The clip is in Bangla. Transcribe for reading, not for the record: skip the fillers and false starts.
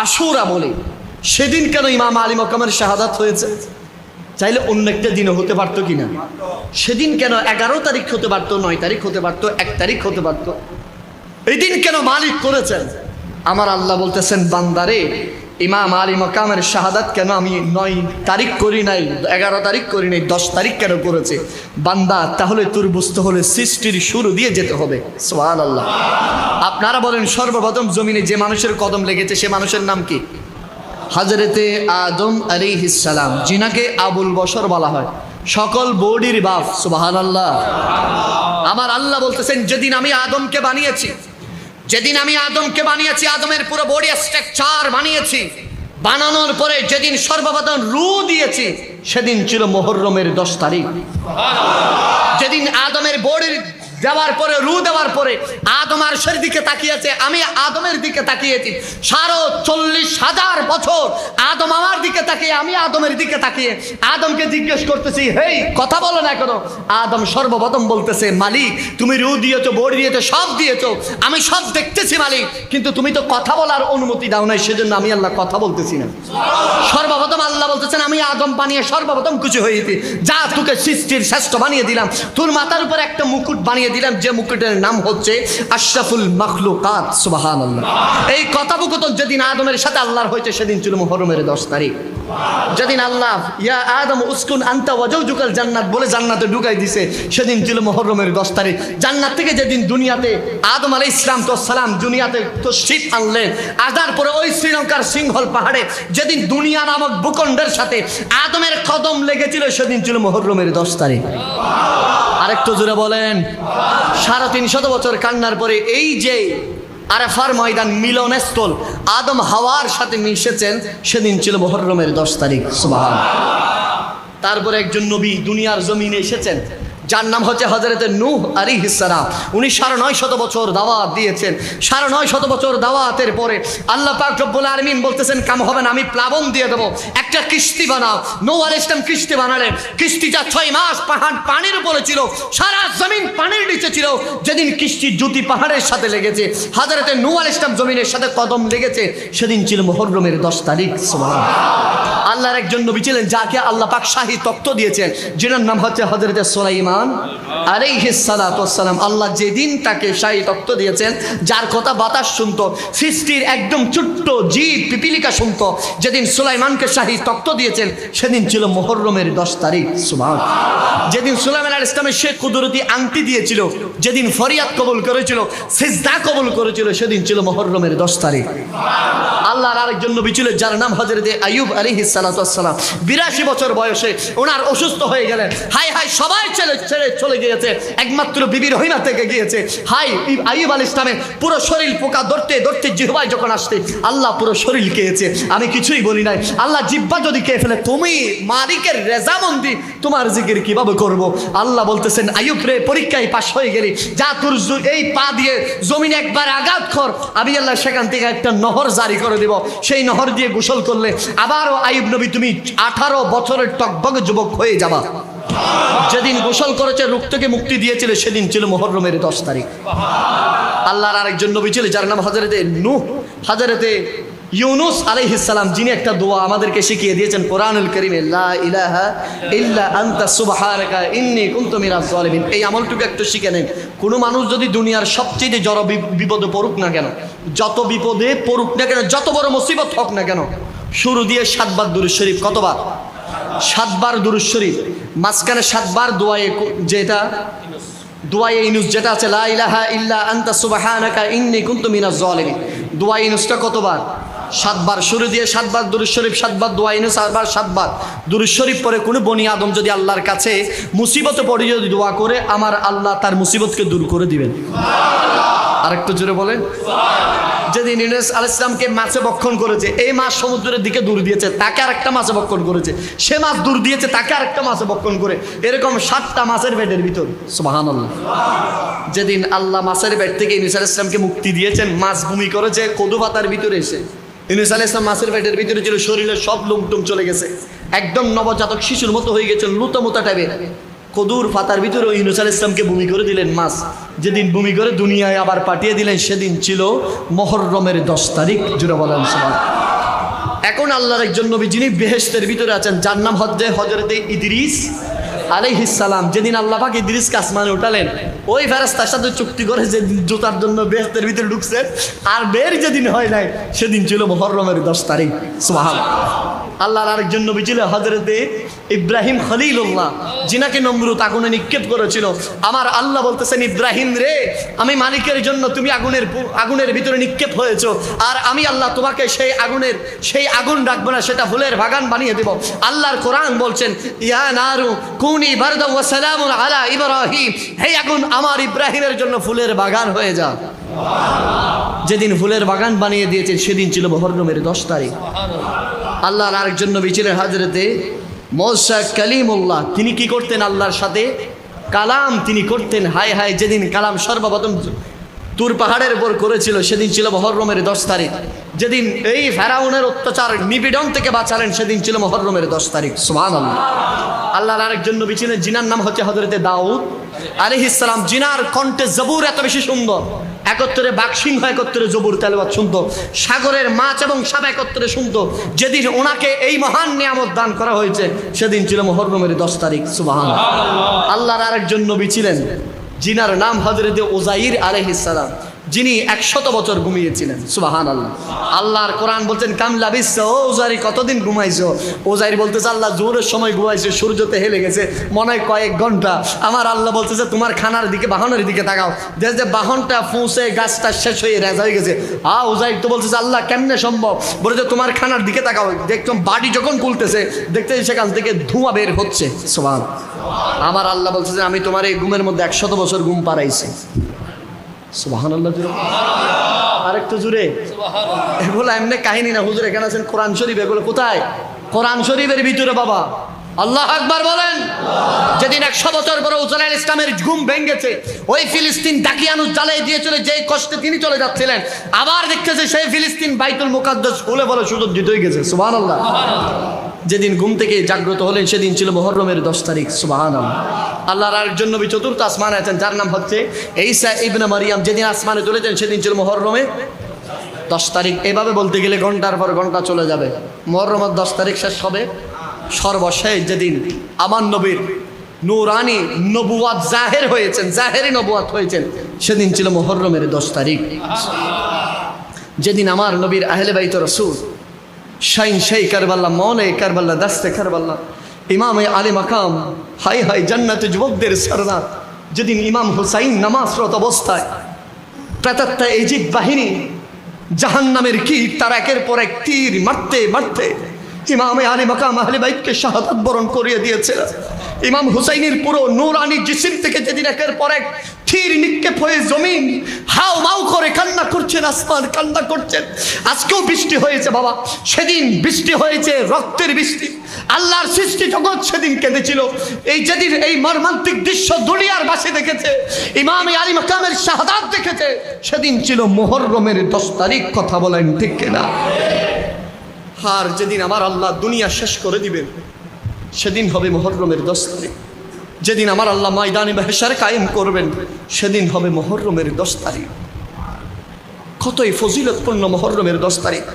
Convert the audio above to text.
আশুরা বলে। সেদিন কেন ইমাম আলী মকামের শাহাদাত হয়েছে? চাইলে অন্য একটা দিনও হতে পারতো কিনা? সেদিন কেন 11 তারিখ হতে পারতো, 9 তারিখ হতে পারতো, 1 তারিখ হতে পারতো? এই দিন কেন মালিক করেছেন? আমার আল্লাহ বলতেছেন, বান্দারে ইমাম আলী মকামের শাহাদাত কেন আমি 9 তারিখ করি নাই, 11 তারিখ করি নাই, 10 তারিখ কেন করেছে? বান্দা, তাহলে তোর বুঝতে হলে সৃষ্টির শুরু দিয়ে যেতে হবে। সুবহানাল্লাহ। আপনারা বলেন, সর্বপ্রথম জমিনে যে মানুষের কদম লেগেছে সে মানুষের নাম কি? হযরতে আদম আলাইহিস সালাম, যিনাকে আবুল বশর বলা হয়, সকল বডির বাপ। সুবহানাল্লাহ। আমার আল্লাহ বলতেছেন, যেদিন আমি আদমকে বানিয়েছি, যেদিন আমি আদমকে বানিয়েছি, আদমের পুরো বডি স্ট্রাকচার বানিয়েছি, বানানোর পরে যেদিন সর্বপ্রথম রূহ দিয়েছি সেদিন ছিল মুহররমের 10 তারিখ। যেদিন আদমের বডির দেওয়ার পরে, রূহ দেওয়ার পরে আদম আরশের দিকে তাকিয়েছে, আমি আদমের দিকে তাকিয়েছি। 40,000 বছর আদম আমার দিকে তাকিয়ে, আমি আদমের দিকে তাকিয়ে আদমকে জিজ্ঞেস করতেছি, হেই কথা বলো না কেন? আদম সর্বপ্রথম বলতেছে, মালিক তুমি রূহ দিয়েছো, বডি দিয়েছো, সব দিয়েছো, আমি সব দেখতেছি মালিক, কিন্তু তুমি তো কথা বলার অনুমতি দাও নাই, সেজন্য আমি আল্লাহ কথা বলতেছি না। সর্বপ্রথম আল্লাহ বলতেছেন, আমি আদম বানিয়ে সর্বপ্রথম খুশি হয়েছি, যা তোকে সৃষ্টির শ্রেষ্ঠ বানিয়ে দিলাম, তোর মাথার উপর একটা মুকুট বানিয়ে দিলাম, যে মুকুটের নাম হচ্ছে আশরাফুল মাখলুকাত। সুবহানাল্লাহ। এই কথোপকথন যেদিন আদমের সাথে আল্লাহর হয়েছে সেদিন ছিল মুহররমের 10 তারিখ। যেদিন আল্লাহ ইয়া আদম উসকুন আনতা ওয়া যাওজুকাল জান্নাত বলে জান্নাতে ঢুকাই দিছে সেদিন ছিল মুহররমের 10 তারিখ। জান্নাত থেকে যেদিন দুনিয়াতে আদম আলাইহিস সালাম দুনিয়াতে তশরীফ আনলেন, আসার পরে ওই শ্রীলঙ্কার সিংহল পাহাড়ে যেদিন দুনিয়া নামক ভূখণ্ডের সাথে আদমের কদম লেগেছিল সেদিন ছিল মুহররমের 10 তারিখ। আরেকটু জোরে বলেন। 350 বছর কান্নার পরে এই যে আরাফার ময়দান, মিলনস্থল, আদম হাওয়ার সাথে মিশেছেন, সেদিন ছিল মুহররমের 10 তারিখ। সুবহানাল্লাহ। তারপরে একজন নবী দুনিয়ার জমিনে এসেছেন, যার নাম হচ্ছে হযরতে নূহ আলাইহিস সালাম। উনি 950 বছর দাওয়াত দিয়েছেন। 950 বছর দাওয়াতের পরে আল্লাহ পাক রব্বুল আলামিন বলতেছেন, কাম হবে না, আমি প্লাবন দিয়ে দেবো, একটা কিস্তি বানাও। নূহ আলাইহিস সালাম কিস্তি বানালেন। কিস্তিটা 6 মাস পাহাড় পানির উপরে ছিল, সারা জমিন পানির নিচে ছিল। যেদিন কিস্তি জুতি পাহাড়ের সাথে লেগেছে, হযরতে নূহ আলাইহিস সালাম জমিনের সাথে কদম লেগেছে, সেদিন ছিল মুহররমের 10 তারিখ। সুবহানাল্লাহ। আল্লাহর একজন নবী ছিলেন যাকে আল্লাহ পাক শাহী তখ্ত দিয়েছেন, যার নাম হচ্ছে হযরতে সুলাইমান আলাইহিস সালাতু ওয়াস সালাম। আল্লাহ যেদিন তাকে শাহী তখ্ত দিয়েছেন, যার কথা বাতাস শুনতো, সৃষ্টির একদম ছোট্ট জীব পিপিলিকা শুনতো, যেদিন সুলাইমানকে শাহী তখ্ত দিয়েছেন সেদিন ছিল মুহররমের 10 তারিখ। সুবহানাল্লাহ। যেদিন সুলাইমান আলাইহিস সালামের সে কুদরতি আংটি দিয়েছিল, যেদিন ফরিয়াদ কবুল করেছিল, সিজদা কবুল করেছিল, সেদিন ছিল মুহররমের 10 তারিখ। আল্লাহর আরেকজন নবী ছিলেন যার নাম হযরতে আইয়ুব আলাইহিস সালাতু ওয়াস সালাম। 82 বছর বয়সে ওনার অসুস্থ হয়ে গেলেন। হাই হাই সবাই ছেড়ে চলে গিয়েছে, একমাত্র বিবি রহিমা থেকে গিয়েছে। হাই আইয়ুব আলাইহিস সালামের পুরো শরীর পোকা ধরতে ধরতে জিহ্বায় যখন আসছে, আল্লাহ পুরো শরীর খেয়েছে। আমি কিছুই বলি নাই। আল্লাহ জিহ্বা যদি খেয়ে ফেলে, তুমি মালিকের রেজামন্দি তোমার জিকির কিভাবে করব? আল্লাহ বলতেছেন, আইয়ুব রে, পরীক্ষায় পাশ হয়ে গেলি, যা তোর এই পা দিয়ে জমিন একবার আঘাত কর, আমি আল্লাহ সেখান থেকে একটা নহর জারি করে দেব, সেই নহর দিয়ে গোসল করলে আবারও আইয়ুব নবী তুমি 18 বছরের টকবগে যুবক হয়ে যাবা। যেদিন গোসল করেছে, রোগ থেকে মুক্তি দিয়েছিল, সেদিন ছিল মুহররমের 10 তারিখ। আল্লাহর আরেকজন নবী ছিল যার নাম হযরতে নূহ, হযরতে ইউনুস আলাইহিস সালাম, যিনি একটা দোয়া আমাদেরকে শিখিয়ে দিয়েছেন কোরআনুল কারীমে, লা ইলাহা ইল্লা আনতা সুবহানাকা ইন্নী কুনতু মিনাজ জালিমিন। এই আমলটুকু একটু শিখে নেন। কোনো মানুষ যদি দুনিয়ার সবচেয়ে জড় বিপদে পড়ুক না কেন, যত বিপদে পড়ুক না কেন, যত বড় মুসিবত হোক না কেন, শুরু দিয়ে 7 বার দুরূদ শরীফ। কতবার? 7 বার দুরূদ শরীফ। মাঝখানে 7 বার দোয়ায়ে, যেটা দোয়ায়ে ইউনুস যেটা আছে, লা ইলাহা ইল্লা আনতা সুবহানাকা ইন্নী কুনতু মিনাজ জালিমিন। দোয়া ইউনুসটা কতবার? 7 বার। শুরু দিয়ে 7 বার দুরূদ শরীফ, 7 বার দোয়া ইউনুস, 7 বার দুরূদ শরীফ পরে কোনো বনি আদম যদি আল্লাহর কাছে মুসিবতে পড়ে যদি দোয়া করে, আমার আল্লাহ তার মুসিবতকে দূর করে দিবেন। আরেকটু জোরে বলেন। যেদিন ইউনুস আলাইহিস সালামকে মাছে ভক্ষণ করেছে, এই মাছ সমুদ্রের দিকে দূর দিয়েছে, তাকে আরেকটা মাছে ভক্ষণ করেছে, সে মাছ দূর দিয়েছে, তাকে আরেকটা মাছে ভক্ষণ করে, এরকম 7টা মাছের পেটের ভিতর। সুবহানাল্লাহ। যেদিন আল্লাহ মাছের পেট থেকে ইউনুস আলাইহিস সালামকে মুক্তি দিয়েছেন, মাছ ভূমি করেছে কদু পাতার ভিতরে এসে। ইউনুস আলাইহিস সালাম মাছের পেটের ভিতরে ছিল, শরীরের সব লোমটুম চলে গেছে, একদম নবজাতক শিশুর মতো হয়ে গেছে, লুতামোতা টাইপের। কদুর পাতার ভিতরে ইউনুস আলাইহিস সালামকে ভূমি করে দিলেন মাছ। যেদিন ভূমি করে দুনিয়ায় আবার পাঠিয়ে দিলেন, সেদিন ছিল মুহররমের 10 তারিখ। জুড়ে বলেন সুবহানাল্লাহ। এখন আল্লাহর একজন নবী যিনি বেহেশতের ভিতরে আছেন, যার নাম হযরতে ইদ্রিস আলাইহিস সালাম। যেদিন আল্লাহ পাক ইদ্রিসকে আসমানে উঠালেন, ওই ফেরেশতার সাথে চুক্তি করে যে জুতার জন্য বেহেশতের ভিতরে ঢুকছে, আর বের যেদিন হয় নাই সেদিন ছিল মুহররমের 10 তারিখ। সুবহানাল্লাহ। আল্লাহর আরেকজন নবী ছিল হযরতে ইব্রাহিম খলিলুল্লাহ, যিনাকে নমরুদ আগুনে নিক্ষেপ করেছিল। আমার আল্লাহ বলতেছেন, ইব্রাহিম রে, আমি মালিকের জন্য তুমি আগুনের ভিতরে নিক্ষেপ হয়েছো, আর আমি আল্লাহ তোমাকে সেই আগুন রাখবো না, সেটা ফুলের বাগান বানিয়ে দেব। আল্লাহর কোরআন বলছেন, ইয়া নারু কুনি বারদাও ওয়া সালামুন আলা ইব্রাহিম, হে আগুন আমার ইব্রাহিমের জন্য ফুলের বাগান হয়ে যা। যেদিন ফুলের বাগান বানিয়ে দিয়েছেন সেদিন ছিল মুহররমের 10 তারিখ। আল্লাহর আরেকজন নবী ছিলেন হযরতে মুসা কালিমুল্লাহ। তিনি কি করতেন? আল্লাহর সাথে কালাম তিনি করতেন। হায় হায়, যেদিন কালাম সর্বপ্রথম তুর পাহাড়ের উপর করেছিল সেদিন ছিল মুহররমের 10 তারিখ। যেদিন এই ফেরাউনের অত্যাচার নিপীড়ন থেকে বাঁচালেন সেদিন ছিল মুহররমের 10 তারিখ। সুবহানাল্লাহ। আল্লাহর আরেকজন নবী ছিলেন, জিনার নাম হচ্ছে হযরতে দাউদ আলাইহিস সালাম। জিনার কণ্ঠে জবুর এত বেশি সুন্দর, একত্রে বাঘসিংহ একত্রে জবুর তেলাওয়াত শুনতো, সাগরের মাছ এবং সাপ একত্রে শুনতো। যেদিন ওনাকে এই মহান নিয়ামত দান করা হয়েছে সেদিন ছিল মুহররমের 10 তারিখ। সুবহানাল্লাহ। আল্লাহর আরেকজন নবী ছিলেন, জিনার নাম হযরতে উযাইর আলাইহিস সালাম, যিনি 100 বছর ঘুমিয়েছিলেন। সুবহানাল্লাহ। আল্লাহর কোরআন বলছেন, কাম লাবিস, ও উযাইর কতদিন ঘুমাইছো? উযাইর বলতেছে, আল্লাহ জোহরের সময় ঘুমাইছে, সূর্যতে হেলে গেছে, মনে হয় কয়েক ঘন্টা। আমার আল্লাহ বলতেছে, তোমার খানার দিকে, বাহনের দিকে তাকাও, যে বাহনটা ফুঁসে গাছটা শেষ হয়ে রেজা হয়ে গেছে। উযাইর তো বলতেছে, আল্লাহ কেমনে সম্ভব? বলে যে তোমার খানার দিকে তাকাও, দেখতাম বাড়ি যখন খুলতেছে দেখতে সেখান থেকে ধোঁয়া বের হচ্ছে। সুবহানাল্লাহ। আমার আল্লাহ বলতেছে, আমি তোমার এই ঘুমের মধ্যে 100 বছর ঘুম পাড়াইছি। সুবহানাল্লাহ। আরেকটু জুড়ে। এগুলো এমনি কাহিনী না হুজুর, এখানে আছেন কোরআন শরীফ। এগুলো কোথায়? কোরআন শরীফের ভিতরে বাবা। আল্লাহ আকবার বলেন। যেদিন 100 বছর পরে উজাইর ইসলামের ঘুম ভেঙেছে, ওই ফিলিস্তিন দাকিয়ানুস জ্বালিয়ে দিয়েছিল, যেই কষ্টে তিনি চলে যাচ্ছিলেন, আবার দেখতেছে সেই ফিলিস্তিন বাইতুল মুকাদ্দাস ফুলে বলে সুসজ্জিত হয়ে গেছে। সুবহানাল্লাহ। যেদিন ঘুম থেকে জাগ্রত হলেন সেদিন ছিল মুহররমের 10 তারিখ। সুবহানাল্লাহ। আল্লাহর আরেকজন নবী চতুর্থ আসমানে আছেন, যার নাম হচ্ছে ঈসা ইবনে মারিয়াম। যেদিন আসমানে তুলেছেন সেদিন ছিল মুহররমের 10 তারিখ। এভাবে বলতে গেলে ঘন্টার পর ঘন্টা চলে যাবে। মুহররমের 10 তারিখ শেষ হবে। সর্বশেষ যেদিন আমার নবীর নূরানি নবুয়াত জাহের হয়েছেন, জাহেরি নবুয়াত হয়েছেন, সেদিন ছিল মুহররমের 10 তারিখ। যেদিন আমার নবীর আহলে বাইত রাসূল শাইন শাই কারবাল্লাহ, মৌলে কারবাল্লাহ, দাস্তে কারবাল্লাহ, ইমাম আলী মাকাম, হাই হাই জান্নাতে যুবকদের সরদার, যেদিন ইমাম হুসাইন নামাজরত অবস্থায় প্রেতাত্মা ইজিপ্ট বাহিনী জাহান্নামের কীট তার একের পর এক তীর মারতে মারতে ইমাম আলী মাকাম আহলে বাইতকে শাহাদাত বরণ করিয়ে দিয়েছে। ইমাম হুসাইনের পুরো নূরানি জিসিম থেকে যেদিন একের পর এক তীর নিক্ষেপ হয়ে জমিন হাউ মাউ করে কান্না করছেন, আসমান কান্না করছেন। আজকেও বৃষ্টি হয়েছে বাবা, সেদিন বৃষ্টি হয়েছে রক্তের বৃষ্টি। আল্লাহর সৃষ্টি জগৎ সেদিন কেঁদেছিল। যেদিন এই মর্মান্তিক দৃশ্য দুনিয়ার বাসী দেখেছে, ইমাম আলী মাকামের শাহাদাত দেখেছে, সেদিন ছিল মুহররমের 10 তারিখ। কথা বলেন ঠিক কিনা? আর যেদিন আমার আল্লাহ দুনিয়া শেষ করে দিবেন সেদিন হবে মুহররমের 10 তারিখ। যেদিন আমার আল্লাহ ময়দানে মাহশার কায়েম করবেন সেদিন হবে মুহররমের 10 তারিখ। কতই ফজিলতপূর্ণ মুহররমের 10 তারিখ।